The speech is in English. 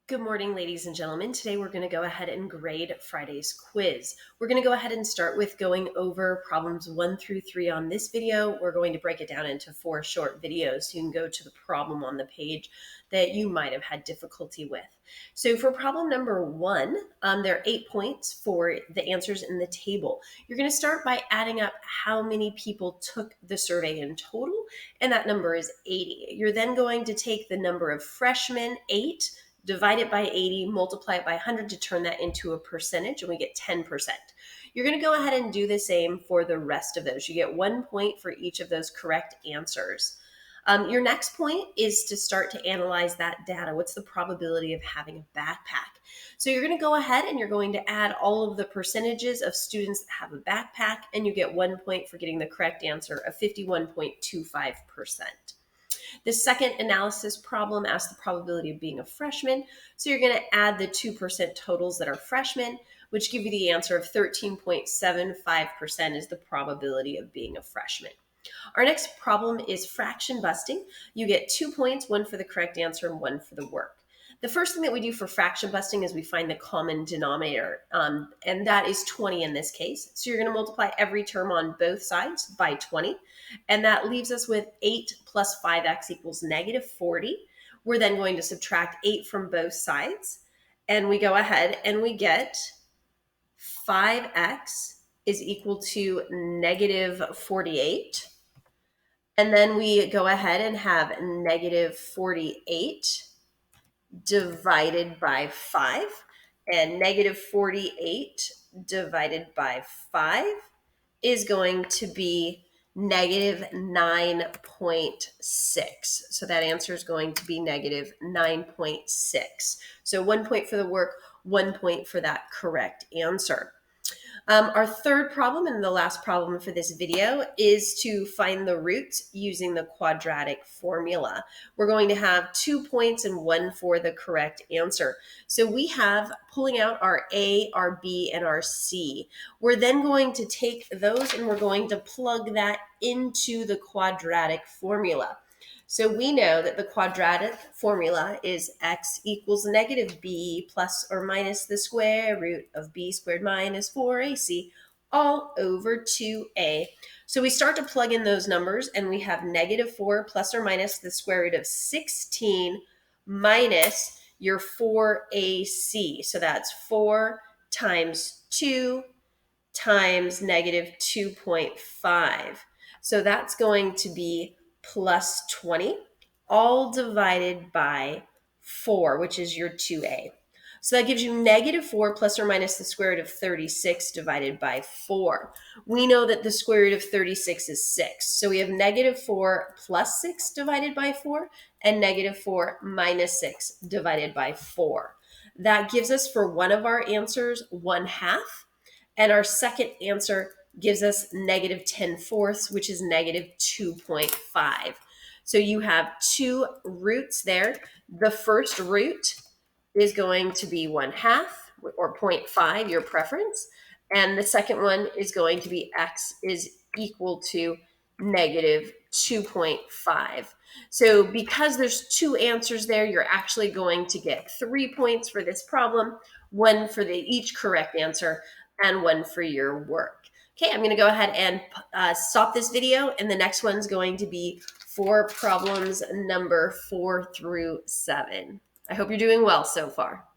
Good morning, ladies and gentlemen. Today we're going to go ahead and grade Friday's quiz. We're going to go ahead and start with going over problems 1 through 3 on this video. We're going to break it down into 4 short videos so you can go to the problem on the page that you might have had difficulty with. So for problem number 1, there are 8 points for the answers in the table. You're going to start by adding up how many people took the survey in total, and that number is 80. You're then going to take the number of freshmen, 8, divide it by 80, multiply it by 100 to turn that into a percentage, and we get 10%. You're going to go ahead and do the same for the rest of those. You get 1 point for each of those correct answers. Your next point is to start to analyze that data. What's the probability of having a backpack? So you're going to go ahead and you're going to add all of the percentages of students that have a backpack, and you get 1 point for getting the correct answer of 51.25%. The second analysis problem asks the probability of being a freshman. So you're going to add the 2% totals that are freshmen, which give you the answer of 13.75% is the probability of being a freshman. Our next problem is fraction busting. You get 2 points, 1 for the correct answer and 1 for the work. The first thing that we do for fraction busting is we find the common denominator, and that is 20 in this case. So you're going to multiply every term on both sides by 20, and that leaves us with 8 plus 5x equals negative 40. We're then going to subtract 8 from both sides, and we go ahead and we get 5x is equal to negative 48. And then we go ahead and have negative 48 divided by 5. And negative 48 divided by 5 is going to be negative 9.6. So that answer is going to be negative 9.6. So 1 point for the work, 1 point for that correct answer. Our third problem, and the last problem for this video, is to find the roots using the quadratic formula. We're going to have 2 points and 1 for the correct answer. So we have pulling out our A, our B, and our C. We're then going to take those and we're going to plug that into the quadratic formula. So we know that the quadratic formula is x equals negative b plus or minus the square root of b squared minus 4ac all over 2a. So we start to plug in those numbers, and we have negative 4 plus or minus the square root of 16 minus your 4ac. So that's 4 times 2 times negative 2.5. So that's going to be plus 20, all divided by 4, which is your 2a. So that gives you negative 4 plus or minus the square root of 36 divided by 4. We know that the square root of 36 is 6. So we have negative 4 plus 6 divided by 4 and negative 4 minus 6 divided by 4. That gives us for one of our answers 1/2. And our second answer gives us negative 10/4, which is negative 2.5. So you have 2 roots there. The first root is going to be 1/2 or 0.5, your preference. And the second one is going to be x is equal to negative 2.5. So because there's 2 answers there, you're actually going to get 3 points for this problem, 1 for each correct answer, and 1 for your work. Okay, I'm going to go ahead and stop this video, and the next one's going to be for problems number 4 through 7. I hope you're doing well so far.